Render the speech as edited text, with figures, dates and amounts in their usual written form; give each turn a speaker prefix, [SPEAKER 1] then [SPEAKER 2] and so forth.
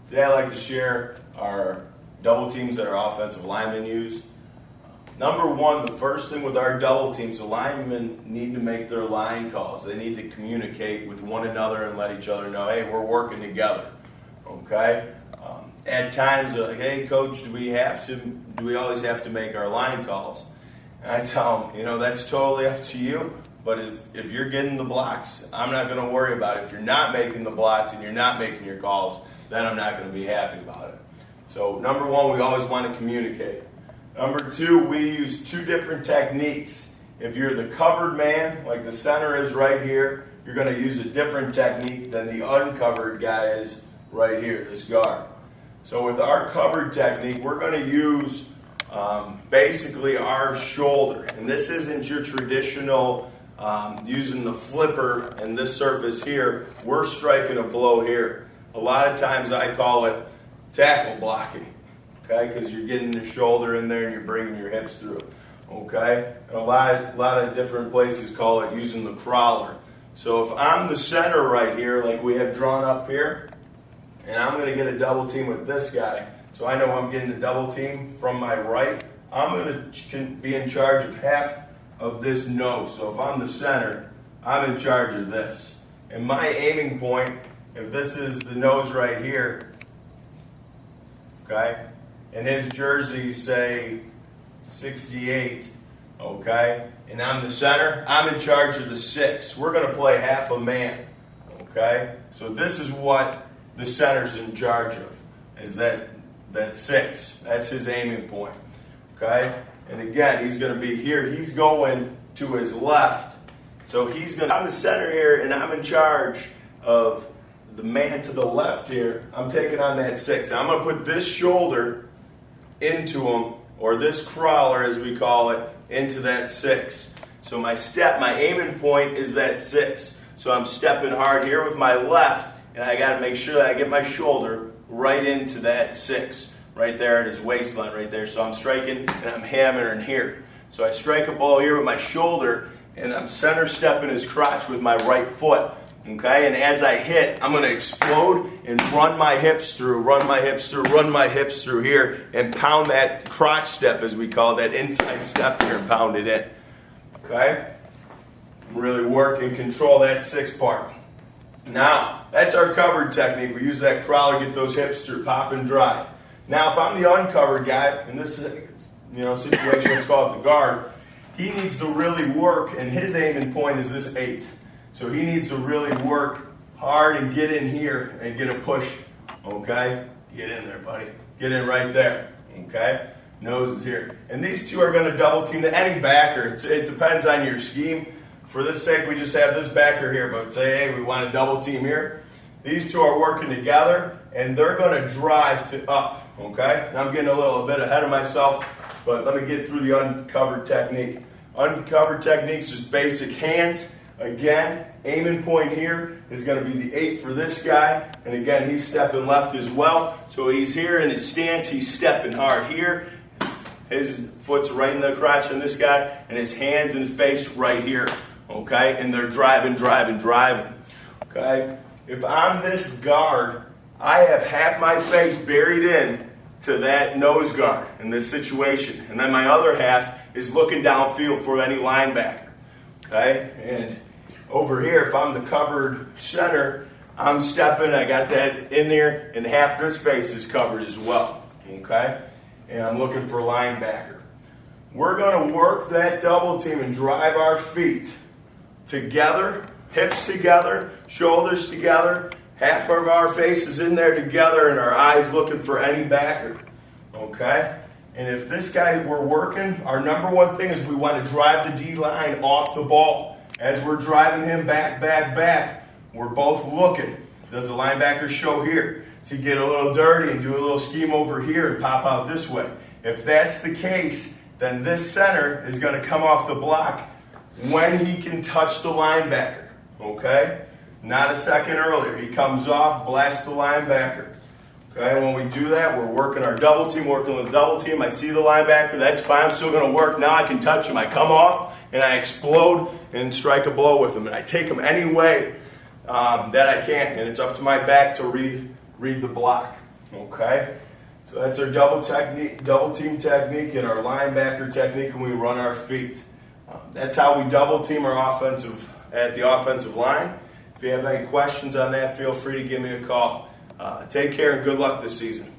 [SPEAKER 1] Today I'd like to share our double teams that our offensive linemen use. Number one, the first thing with our double teams, the linemen need to make their line calls. They need to communicate with one another and let each other know, hey, we're working together. Okay? At times, like, hey, coach, do we always have to make our line calls? And I tell them, that's totally up to you. But if you're getting the blocks, I'm not going to worry about it. If you're not making the blocks and you're not making your calls, then I'm not going to be happy about it. So number one, we always want to communicate. Number two, we use two different techniques. If you're the covered man, like the center is right here, you're going to use a different technique than the uncovered guy is right here, this guard. So with our covered technique, we're going to use basically our shoulder. And this isn't your traditional using the flipper and this surface here. We're striking a blow here. A lot of times I call it tackle blocking, okay? Because you're getting the shoulder in there and you're bringing your hips through, okay? And a lot of different places call it using the crawler. So if I'm the center right here, like we have drawn up here, and I'm going to get a double team with this guy, so I know I'm getting a double team from my right, I'm going to be in charge of half of this nose. So if I'm the center, I'm in charge of this. And my aiming point, if this is the nose right here, okay, and his jersey, say, 68, okay, and I'm the center, I'm in charge of the 6. We're going to play half a man, okay? So this is what the center's in charge of, is that 6. That's his aiming point, okay? And again, he's going to be here. He's going to his left. So I'm the center here, and I'm in charge of the man to the left here. I'm taking on that 6. I'm going to put this shoulder into him, or this crawler as we call it, into that 6. So my aiming point is that 6. So I'm stepping hard here with my left, and I got to make sure that I get my shoulder right into that 6. Right there at his waistline right there. So I'm striking and I'm hammering here. So I strike a ball here with my shoulder, and I'm center stepping his crotch with my right foot. Okay, and as I hit, I'm going to explode and run my hips through here, and pound that crotch step, as we call it, that inside step here, and pound it in. Okay? Really work and control that 6 part. Now, that's our covered technique. We use that crawler, get those hips through, pop and drive. Now, if I'm the uncovered guy, in this situation, let's call it the guard, he needs to really work, and his aiming point is this 8. So he needs to really work hard and get in here and get a push, okay? Get in there, buddy. Get in right there, okay? Nose is here. And these two are going to double team to any backer. It depends on your scheme. For this sake, we just have this backer here, but say, hey, we want a double team here. These two are working together, and they're going to drive to up, okay? Now I'm getting a little bit ahead of myself, but let me get through the uncovered technique. Uncovered technique is just basic hands. Again, aiming point here is going to be the 8 for this guy. And again, he's stepping left as well. So he's here in his stance. He's stepping hard here. His foot's right in the crotch on this guy. And his hands and his face right here. Okay? And they're driving. Okay? If I'm this guard, I have half my face buried in to that nose guard in this situation. And then my other half is looking downfield for any linebacker. Okay? And over here, if I'm the covered center, I'm stepping, I got that in there, and half this face is covered as well. Okay? And I'm looking for linebacker. We're going to work that double team and drive our feet together, hips together, shoulders together, half of our face is in there together, and our eyes looking for any backer. Okay? And if this guy we're working, our number one thing is we want to drive the D-line off the ball. As we're driving him back, we're both looking. Does the linebacker show here? Does he get a little dirty and do a little scheme over here and pop out this way? If that's the case, then this center is going to come off the block when he can touch the linebacker. Okay? Not a second earlier. He comes off, blasts the linebacker. Okay, when we do that, we're working our double team, working with the double team. I see the linebacker, that's fine, I'm still going to work. Now I can touch him. I come off, and I explode and strike a blow with him. And I take him any way that I can, and it's up to my back to read the block. Okay? So that's our double team technique, and our linebacker technique when we run our feet. That's how we double team at the offensive line. If you have any questions on that, feel free to give me a call. Take care and good luck this season.